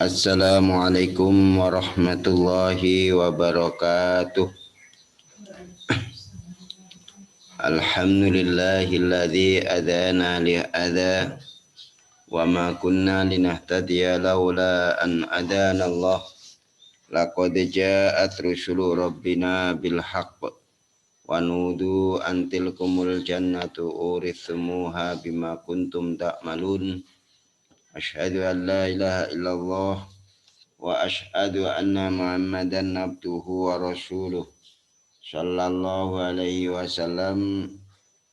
Assalamualaikum warahmatullahi wabarakatuh. Alhamdulillahilladzi adana li'adha wa ma kunna linahtadiya laula an adana Allah. Laqad ja'at rusulu rabbina bil haqq wa nudu an tilkumul jannatu urithumuha bima kuntum ta'malun. Asyhadu an la ilaha illallah wa asyhadu anna Muhammadan abduhu wa rasuluh sallallahu alaihi wasallam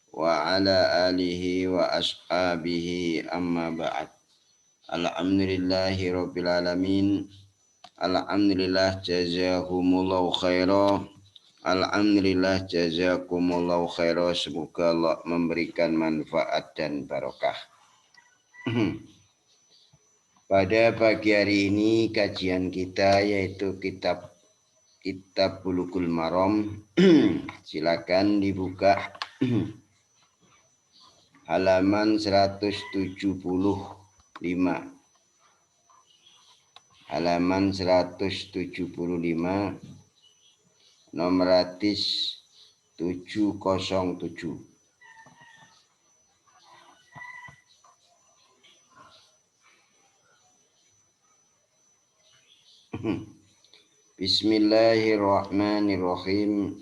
wa ala alihi wa ashabihi amma ba'd. Alhamdulillahi rabbil alamin. Alhamdulillah jazakumullahu khaira. Alhamdulillah jazakumullahu khaira. Semoga Allah memberikan manfaat dan barokah. Pada pagi hari ini kajian kita yaitu kitab Bulughul Maram. Silakan dibuka halaman 175. Halaman 175 nomor hadis 707. Bismillahirrahmanirrahim.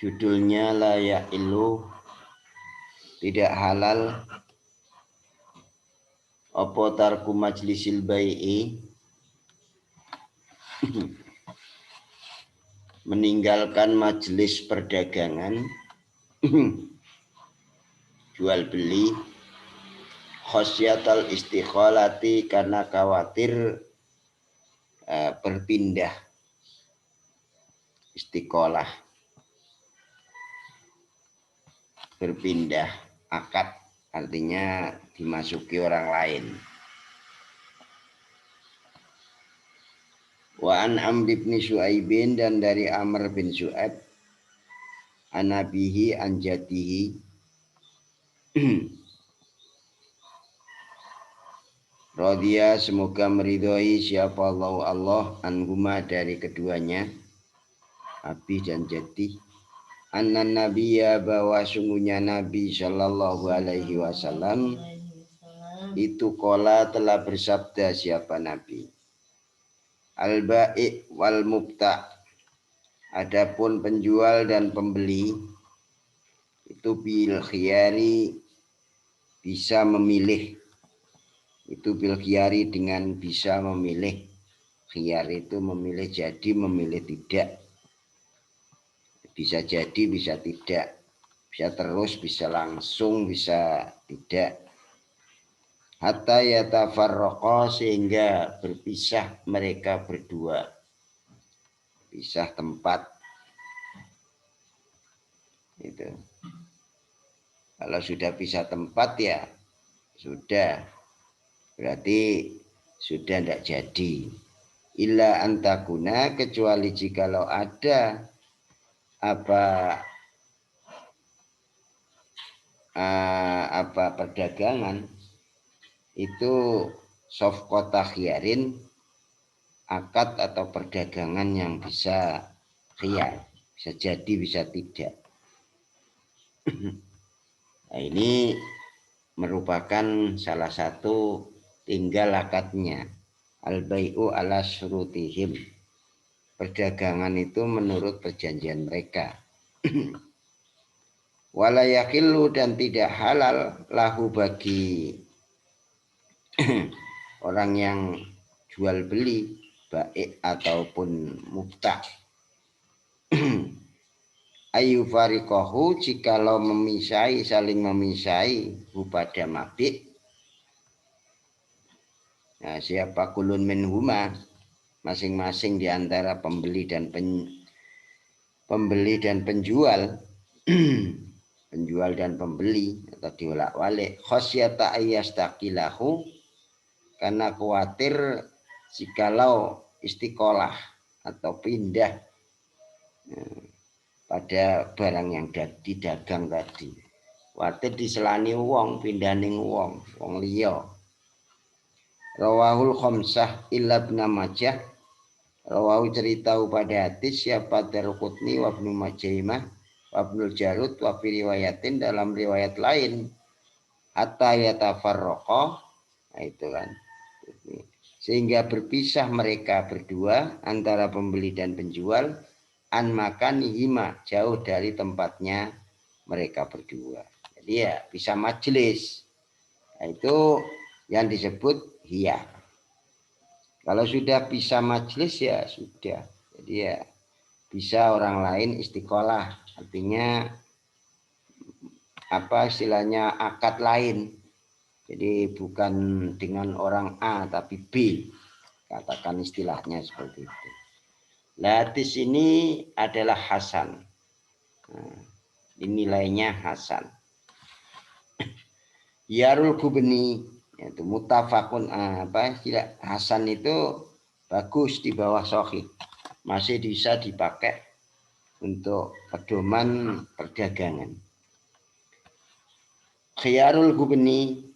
Judulnya la ya'illu, tidak halal apa tarku majlisil bai'i, meninggalkan majelis perdagangan jual beli, khosyatal istikhalati, karena khawatir berpindah istiqolah, berpindah akad, artinya dimasuki orang lain. Wa an Amr bin Syuaibin, dan dari Amr bin Syuaib, anabihi anjatihi, radhiya, semoga meridhoi siapa Allah anhuma, dari keduanya, abi dan jati, anna nabiyya, bahwa sungguhnya Nabi sallallahu alaihi wasallam itu qala, telah bersabda. Siapa Nabi? Al-ba'i wal mubta', adapun penjual dan pembeli itu bil khiyari, bisa memilih. Itu bil khiyari, dengan bisa memilih. Khiyar itu memilih jadi, memilih tidak. Bisa jadi, bisa tidak. Bisa terus, bisa langsung, bisa tidak. Hatta yatafarraqa, sehingga berpisah mereka berdua. Pisah tempat. Itu. Kalau sudah pisah tempat ya sudah. Berarti sudah tidak jadi. Illa antakuna, kecuali jikalau ada apa perdagangan itu safqata khiyarin, akad atau perdagangan yang bisa khiyar, bisa jadi bisa tidak. Nah, ini merupakan salah satu tinggal akadnya. Al-bai'u ala syurutihim, perdagangan itu menurut perjanjian mereka. Wala yakillu, dan tidak halal lahu, bagi orang yang jual beli, baik ataupun mubta', ayu fariqahu, jikalau memisai, saling memisai, pada mabik. Nah, siapa kulun minhuma, masing-masing di antara pembeli dan penjual, penjual dan pembeli, atau diolak-walik, khosyata ayyastaqilahu, karena khawatir jikalau istiqolah atau pindah pada barang yang didagang tadi. Khawatir diselani wong, pindah ning wong liya. Rawahul khamsah illa Ibnu Majah. Rawahu cerita pada hadis siapa Darqutni wa Ibnu Majah wa Ibnu Jarud wa fi riwayatin dalam riwayat lain hatta yatafarraqa. Nah, itu kan. Sehingga berpisah mereka berdua antara pembeli dan penjual an makan hima jauh dari tempatnya mereka berdua. Jadi ya bisa majelis. Nah, itu yang disebut hiyar. Kalau sudah bisa majelis ya sudah. Jadi ya bisa orang lain istiqolah. Artinya apa istilahnya akad lain. Jadi bukan dengan orang A tapi B. Katakan istilahnya seperti itu. Hadis ini adalah hasan. Nah, nilainya hasan. Yarul Gubni itu mutafakun apa tidak hasan itu bagus di bawah sahih. Masih bisa dipakai untuk pedoman perdagangan. Khiyarul Gubni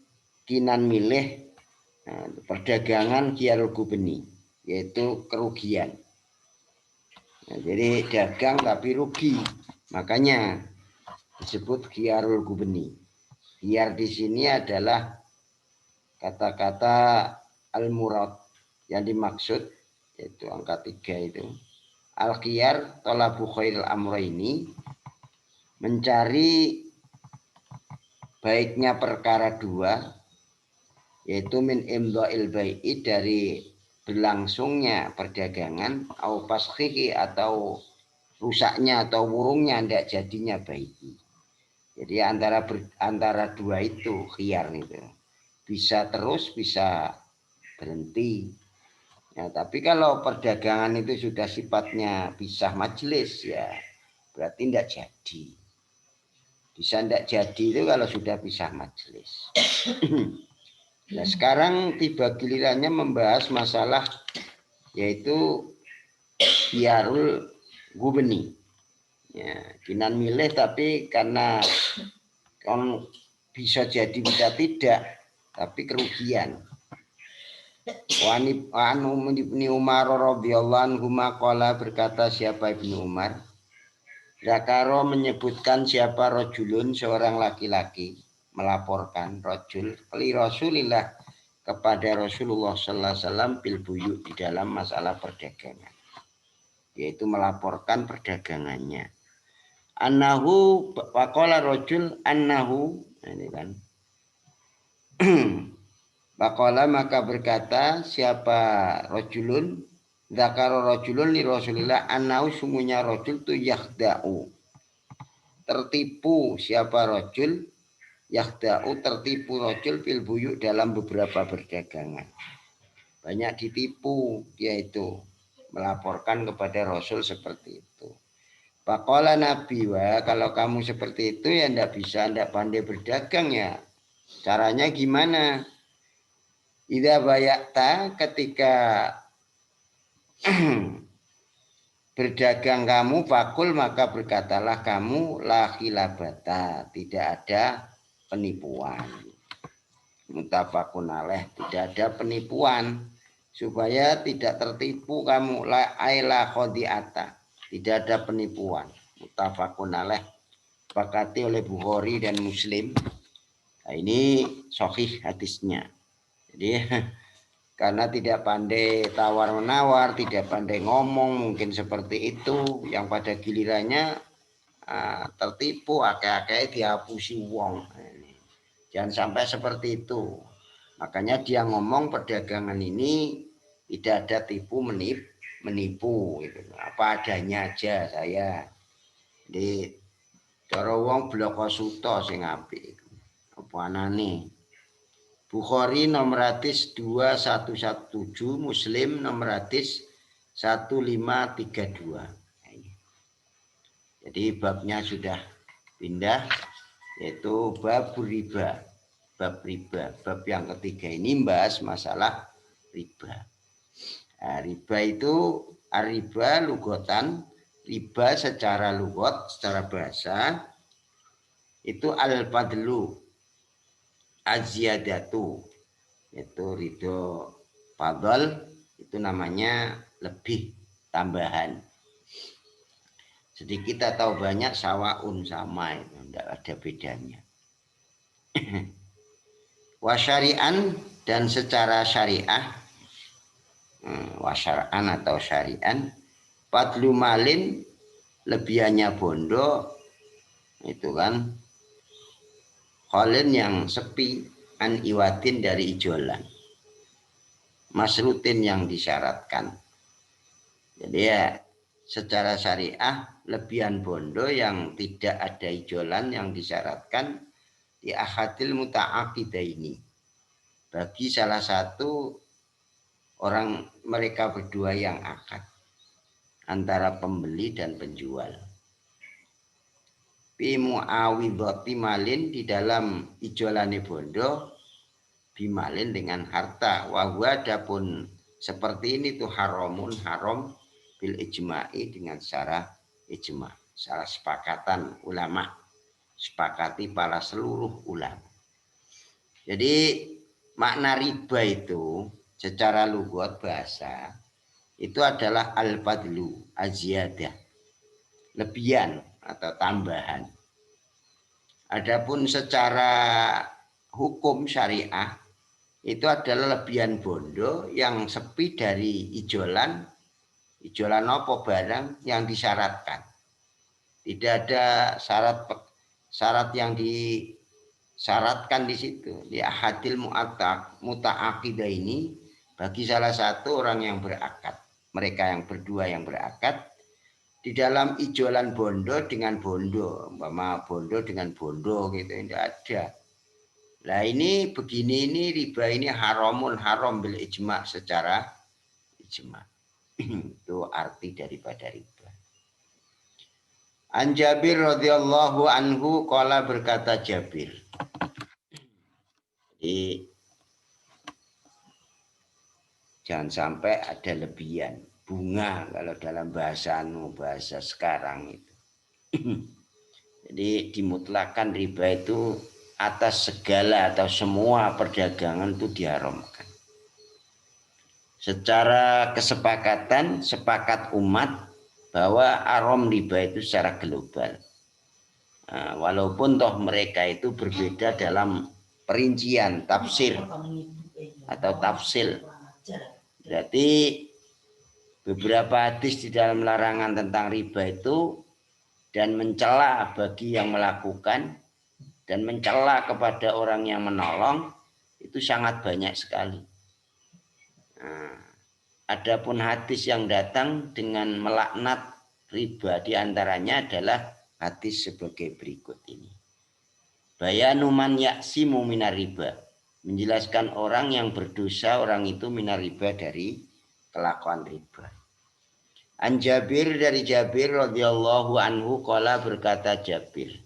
kinan milih perdagangan khiyarul Gubni yaitu kerugian. Nah, jadi dagang tapi rugi. Makanya disebut khiyarul Gubni. Khiyar di sini adalah kata-kata al-murad yang dimaksud yaitu angka 3 itu. Al-khiyar talabu khairil amrayni mencari baiknya perkara dua yaitu min imdha'il bai'i dari berlangsungnya perdagangan au fashihi atau rusaknya atau wurungnya tidak jadinya baiki. Jadi antara dua itu khiyar itu. Bisa terus, bisa berhenti. Ya, tapi kalau perdagangan itu sudah sifatnya pisah majelis ya berarti tidak jadi. Bisa tidak jadi itu kalau sudah pisah majelis. Nah sekarang tiba gilirannya membahas masalah yaitu khiyarul gubni. Ya, kinan milih tapi karena kan bisa jadi bisa tidak tapi kerugian. Anu Ibnu Umar radhiyallahu anhu maqala berkata siapa Ibnu Umar Zakaro menyebutkan siapa rojulun seorang laki-laki melaporkan rojul li Rasulillah kepada Rasulullah sallallahu alaihi wasallam bil buyu di dalam masalah perdagangan yaitu melaporkan perdagangannya. Annahu waqala rajul annahu ini kan Bakola maka berkata siapa rojulun zakaro rojulun li Rasulillah annahu sungguhnya rojul tu yakhda'u tertipu siapa rojul yakhda'u tertipu rojul fil buyu dalam beberapa perdagangan banyak ditipu dia itu melaporkan kepada Rasul seperti itu. Pakola Nabi wa kalau kamu seperti itu ya ndak bisa ndak pandai berdagang ya. Caranya gimana? Idza bayakta ketika berdagang kamu fakul maka berkatalah kamu la khilabata tidak ada penipuan. Mutafakun alaih tidak ada penipuan supaya tidak tertipu kamu la aila khodiata. Tidak ada penipuan. Mutafakun alaih sepakati oleh Bukhari dan Muslim. Nah, ini sahih hadisnya. Jadi karena tidak pandai tawar-menawar, tidak pandai ngomong, mungkin seperti itu. Yang pada gilirannya tertipu, akeh-akeh dihapusi wong. Jangan sampai seperti itu. Makanya dia ngomong perdagangan ini tidak ada tipu menipu gitu. Apa adanya aja saya di cara wong bloko suto sing apik apa anane Bukhari nomor hadis 2117 Muslim nomor hadis 1532 jadi babnya sudah pindah yaitu bab riba bab yang ketiga ini membahas masalah riba. Nah, riba itu riba lugotan riba secara lugot secara bahasa itu al-fadlu az-ziyadatu Itu ridho fadl itu namanya lebih tambahan. Jadi kita tahu banyak sawaun sama itu, tidak ada bedanya. Wasyari'an dan secara syariah, wasyar'an atau syari'an, fadlu malin lebihannya bondo itu kan kholin yang sepi an iwatin dari ijolan masrutin yang disyaratkan. Jadi ya secara syariah lebihan bondo yang tidak ada ijolan yang disyaratkan di ahadil muta'aqidaini bagi salah satu orang mereka berdua yang akad antara pembeli dan penjual. Fi muawidhati malin di dalam ijolane bondo bimalin dengan harta wahwa adapun seperti ini tuh haramun haram bil ijma'i dengan secara ijma', secara sepakatan ulama, sepakati para seluruh ulama. Jadi makna riba itu secara lugat bahasa itu adalah al-fadlu aziyadah, lebihan atau tambahan. Adapun secara hukum syariah itu adalah lebihan bondo yang sepi dari ijolan apa barang yang disyaratkan. Tidak ada syarat yang disyaratkan di situ. Di ahadil muta'aqidah ini bagi salah satu orang yang berakad, mereka yang berdua yang berakad di dalam ijolan bondo dengan bondo, umpama bondo dengan bondo gitu, tidak ada. Nah ini begini, ini riba ini haramun haram bil ijma' secara ijma'. Itu arti daripada riba. An Jabir radhiyallahu anhu qala berkata Jabir. Jadi jangan sampai ada lebihan bunga kalau dalam bahasa sekarang itu. Jadi dimutlakan riba itu atas segala atau semua perdagangan itu diharamkan. Secara kesepakatan, sepakat umat bahwa haram riba itu secara global. Nah, walaupun toh mereka itu berbeda dalam perincian tafsir atau tafsil. Berarti beberapa hadis di dalam larangan tentang riba itu dan mencela bagi yang melakukan dan mencela kepada orang yang menolong itu sangat banyak sekali. Nah, adapun hadis yang datang dengan melaknat riba diantaranya adalah hadis sebagai berikut ini. Bayanu man yaksimu minar riba, menjelaskan orang yang berdosa, orang itu minar riba dari kelakuan riba. An Jabir dari Jabir radhiyallahu anhu qala berkata Jabir,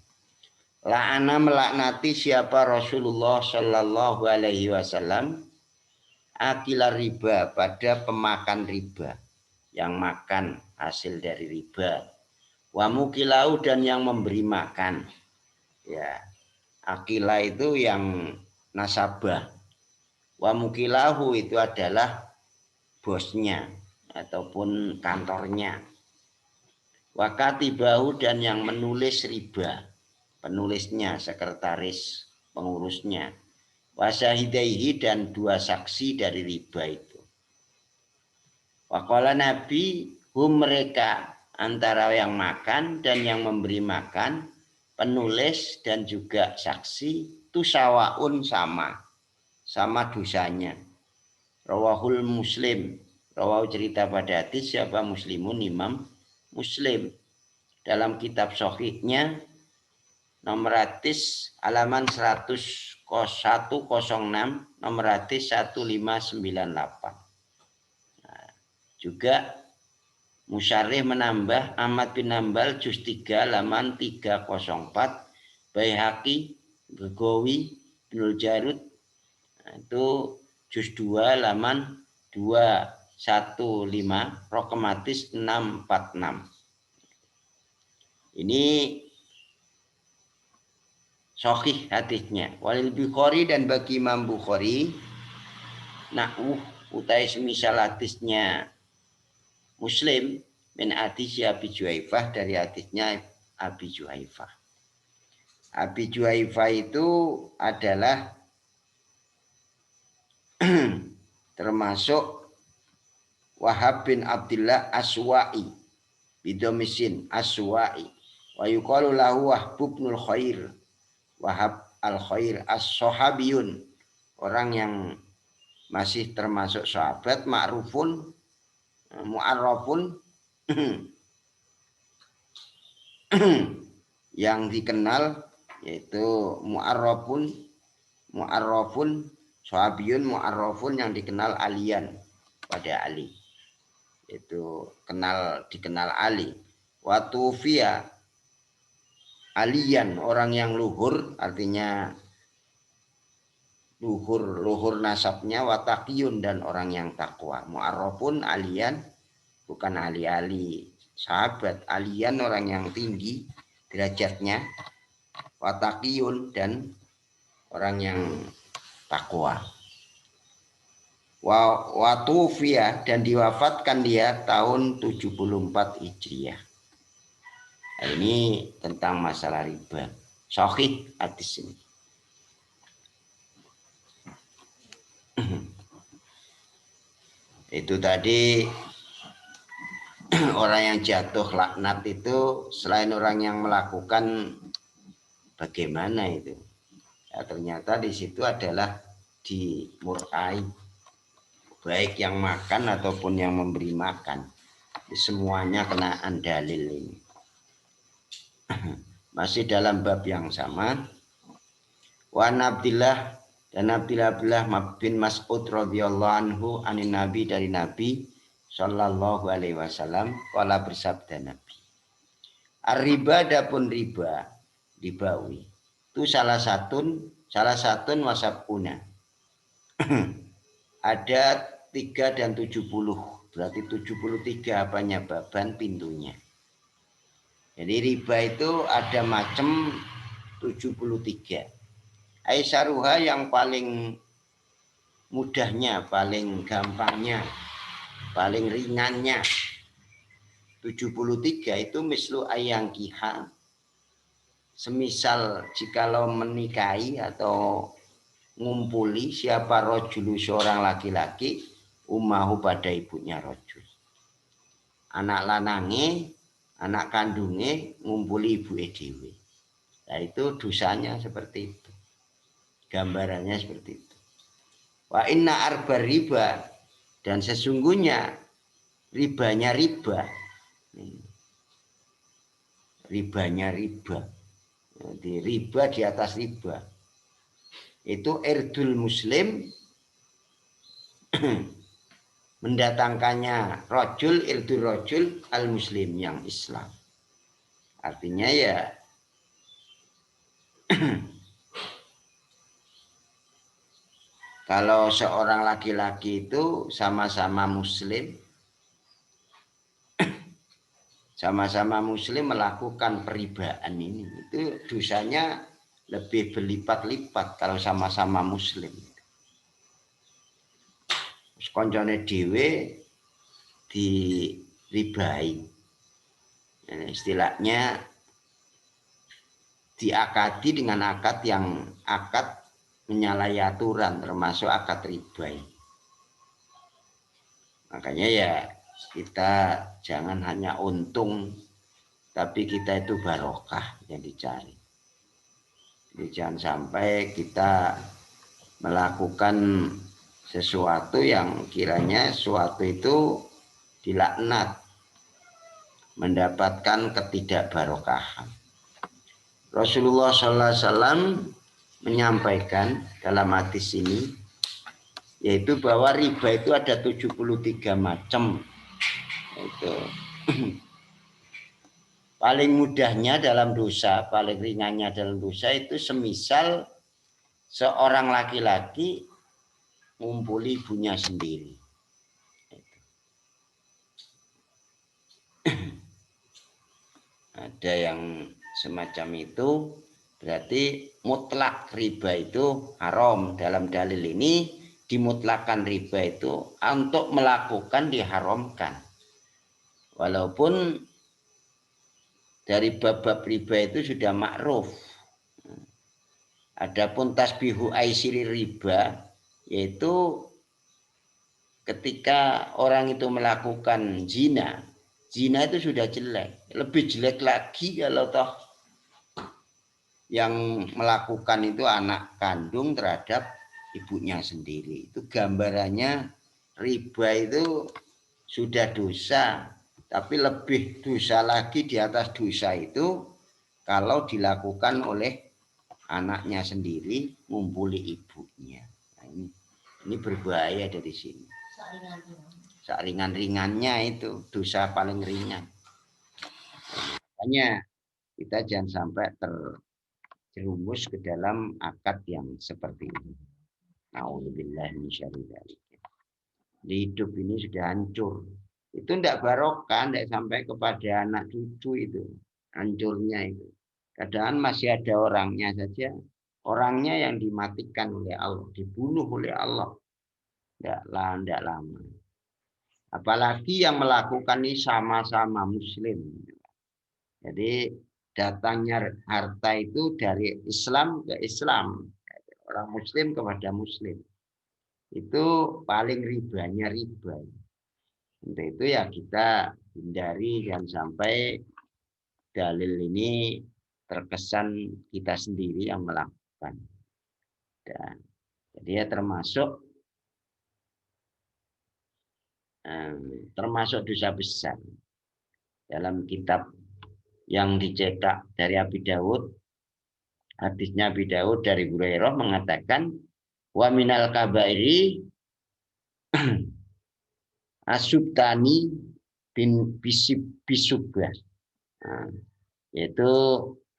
la'ana melaknati siapa Rasulullah sallallahu alaihi wasallam akila riba pada pemakan riba yang makan hasil dari riba, wa mukilau dan yang memberi makan. Ya, akila itu yang nasabah, wa mukilahu itu adalah bosnya ataupun kantornya, wa katibahu dan yang menulis riba, penulisnya, sekretaris, pengurusnya, wa syahidaihi dan dua saksi dari riba itu. Waqala Nabi hum mereka antara yang makan dan yang memberi makan, penulis dan juga saksi itu sawaun sama dosanya. Rawahul Muslim, rawahu cerita pada hadis siapa Muslimun Imam Muslim dalam kitab sahihnya nomor hadis halaman 106 nomor hadis 1598. Nah, juga Musyarrih menambah Ahmad bin Hambal juz 3 halaman 304, Baihaqi, Begawi, Ibnul Jarud itu juz 2 halaman 215, Raqam hadis 646. Ini sahih hadisnya. Walil Bukhari dan bagi Imam Bukhari na'uh utai semisal hadisnya Muslim min hadis Abi Juhaifah dari hadisnya Abi Juhaifah. Abi Juhaifah itu adalah termasuk Wahab bin Abdullah Aswa'i bidomisin Aswa'i wa yuqalu lahu Wahb ibnul Khair. Wahab al-Khair as-sahabiyun, orang yang masih termasuk sahabat, ma'rufun mu'arrafun yang dikenal, yaitu mu'arrafun sahabiyun mu'arrafun yang dikenal alian pada Ali, itu dikenal Ali. Watufia alian, orang yang luhur, artinya luhur nasabnya. Watakiyun, dan orang yang takwa. Mu'arrafun alian, bukan ali-ali sahabat, alian orang yang tinggi derajatnya. Watakiyun, dan orang yang takwa. Watufia, dan diwafatkan dia tahun 74 Hijriah. Nah, ini tentang masalah riba. Sahih hadis ini. Itu tadi orang yang jatuh laknat itu selain orang yang melakukan, bagaimana itu? Ya, ternyata di situ adalah dimurkai, baik yang makan ataupun yang memberi makan. Semuanya kenaan dalil ini. Masih dalam bab yang sama. Wa Abdillah, dan Abdillah bin Mas'ud radhiyallahu anhu anin Nabi, dari Nabi sallallahu alaihi wasallam, qala, bersabda Nabi, ar-riba, adapun ribawi itu salah satu wasabuna ada 3 dan 70, berarti 73 apanya baban pintunya. Jadi riba itu ada macam 73. Aisaruha, yang paling mudahnya, paling gampangnya, paling ringannya 73 itu mislu ayangkiha, semisal jikalau menikahi atau ngumpuli siapa rojulu, seorang laki-laki, umahu, pada ibunya rojul, anak lanange, anak kandunge ngumpuli ibu dewe. Nah, itu dosanya seperti itu, gambarannya seperti itu. Wa inna arba riba, dan sesungguhnya ribanya riba, jadi riba di atas riba, itu irdul muslim, mendatangkannya rojul, irdul rojul al muslim, yang Islam. Artinya ya kalau seorang laki-laki itu sama-sama muslim melakukan peribaan ini, itu dosanya lebih berlipat-lipat kalau sama-sama muslim. Koncone dhewe diribai, istilahnya diakadi dengan akad menyalahi aturan, termasuk akad riba. Makanya ya kita jangan hanya untung, tapi kita itu barokah yang dicari. Jadi jangan sampai kita melakukan sesuatu yang kiranya sesuatu itu dilaknat, mendapatkan ketidakbarokahan. Rasulullah SAW menyampaikan dalam hadis ini, yaitu bahwa riba itu ada 73 macam. Itu paling mudahnya dalam dosa, paling ringannya dalam dosa itu semisal seorang laki-laki ngumpuli ibunya sendiri. Ada yang semacam itu, berarti mutlak riba itu haram. Dalam dalil ini dimutlakan riba itu untuk melakukan diharamkan. Walaupun dari bab-bab riba itu sudah makruf. Adapun tasbihu aisiri riba, yaitu ketika orang itu melakukan zina, zina itu sudah jelek. Lebih jelek lagi kalau toh yang melakukan itu anak kandung terhadap ibunya sendiri. Itu gambarannya riba itu sudah dosa, tapi lebih dosa lagi di atas dosa itu kalau dilakukan oleh anaknya sendiri ngumpuli ibunya. Nah, ini berbahaya dari sini. Ringan-ringannya itu dosa paling ringan. Makanya kita jangan sampai terjerumus ke dalam akad yang seperti ini. Nauzubillah min syarri dzalik. Di hidup ini sudah hancur. Itu tidak barokah, tidak sampai kepada anak cucu itu. Hancurnya itu. Kadang masih ada orangnya saja. Orangnya yang dimatikan oleh Allah, dibunuh oleh Allah. Tidak lama. Apalagi yang melakukan ini sama-sama muslim. Jadi datangnya harta itu dari Islam ke Islam. Orang muslim kepada muslim. Itu paling ribanya riba. Untuk itu ya kita hindari jangan sampai dalil ini terkesan kita sendiri yang melakukan. Dan jadi ya termasuk dosa besar. Dalam kitab yang dicetak dari Abi Dawud, hadisnya Abi Dawud dari Hurairah mengatakan wa minal kabairi asubtani bin bisubah. Nah, yaitu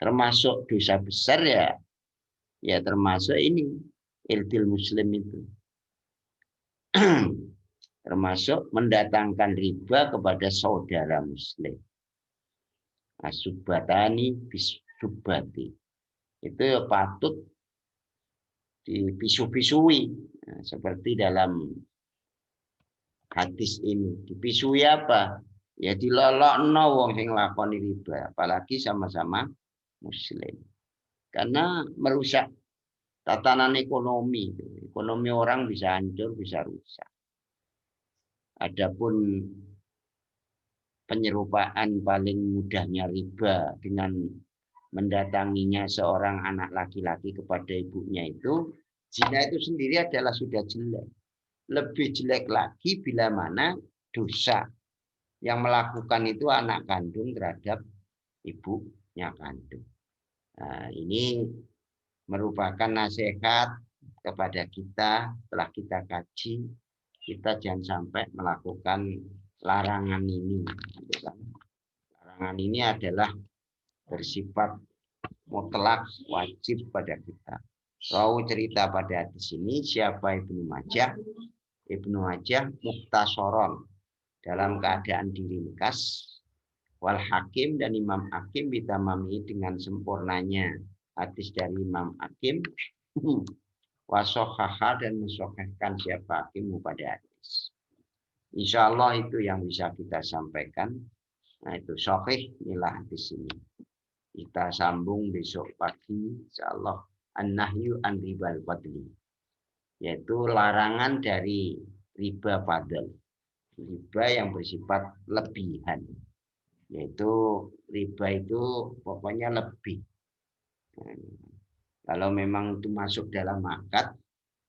termasuk dosa besar ya termasuk ini iltil muslim itu. Termasuk mendatangkan riba kepada saudara muslim. Asubatani bisubati. Itu patut dipisu-pisui. Nah, seperti dalam hadis ini. Dipisui apa? Ya dilolokno wong sing lakoni riba, apalagi sama-sama muslim. Karena merusak tatanan ekonomi. Ekonomi orang bisa hancur, bisa rusak. Adapun penyerupaan paling mudahnya riba dengan mendatanginya seorang anak laki-laki kepada ibunya itu, zina itu sendiri adalah sudah jelek. Lebih jelek lagi bila mana dosa yang melakukan itu anak kandung terhadap ibunya kandung. Nah, ini merupakan nasihat kepada kita setelah kita kaji, kita jangan sampai melakukan larangan ini. Larangan ini adalah bersifat mutlak wajib pada kita. Rawi cerita pada hadis ini siapa Ibnu Majah? Ibnu Majah muktasoron dalam keadaan diringkas, wal hakim dan Imam Hakim bitamami dengan sempurnanya hadis dari Imam Hakim, wasohaha dan mensohhahkan siapa Hakim pada hadis. Insya Allah itu yang bisa kita sampaikan. Nah itu sahih inilah hadis ini. Kita sambung besok pagi insya Allah an-nahyu an ribal fadli, yaitu larangan dari riba fadl, riba yang bersifat lebihan, yaitu riba itu pokoknya lebih. Kalau memang itu masuk dalam akad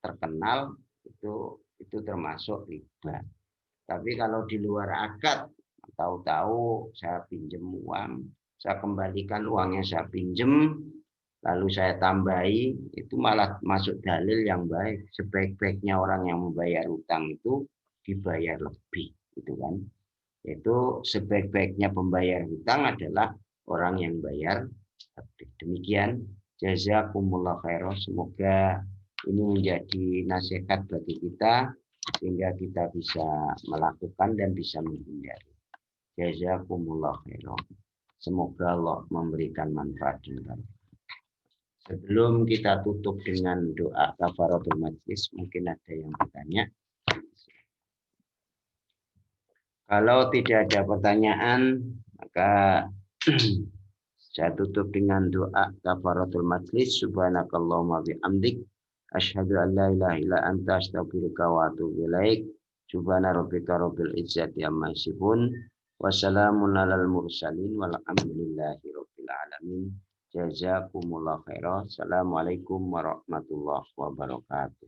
terkenal itu termasuk riba. Tapi kalau di luar akad, tahu-tahu saya pinjam uang, saya kembalikan uangnya saya pinjam, lalu saya tambahi, itu malah masuk dalil yang baik. Sebaik-baiknya orang yang membayar utang itu dibayar lebih, gitu kan? Itu sebaik-baiknya pembayar hutang adalah orang yang bayar lebih. Demikian, jazakumullah khairan. Semoga ini menjadi nasihat bagi kita sehingga kita bisa melakukan dan bisa menghindari. Jazakumullah khairan. Semoga Allah memberikan manfaat dan Sebelum kita tutup dengan doa kafaratul majlis, mungkin ada yang bertanya. Kalau tidak ada pertanyaan, maka saya tutup dengan doa kafaratul majlis. Subhanakallahumma bihamdik, asyhadu an la ilaha illa anta, astaghfiruka wa atubu ilaik. Subhana rabbika rabbil izzati amma yasifun. Wassalamun alal mursalin walhamdulillahi rabbil alamin. Jazakumullah khairan. Assalamualaikum warahmatullahi wabarakatuh.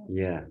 Ya.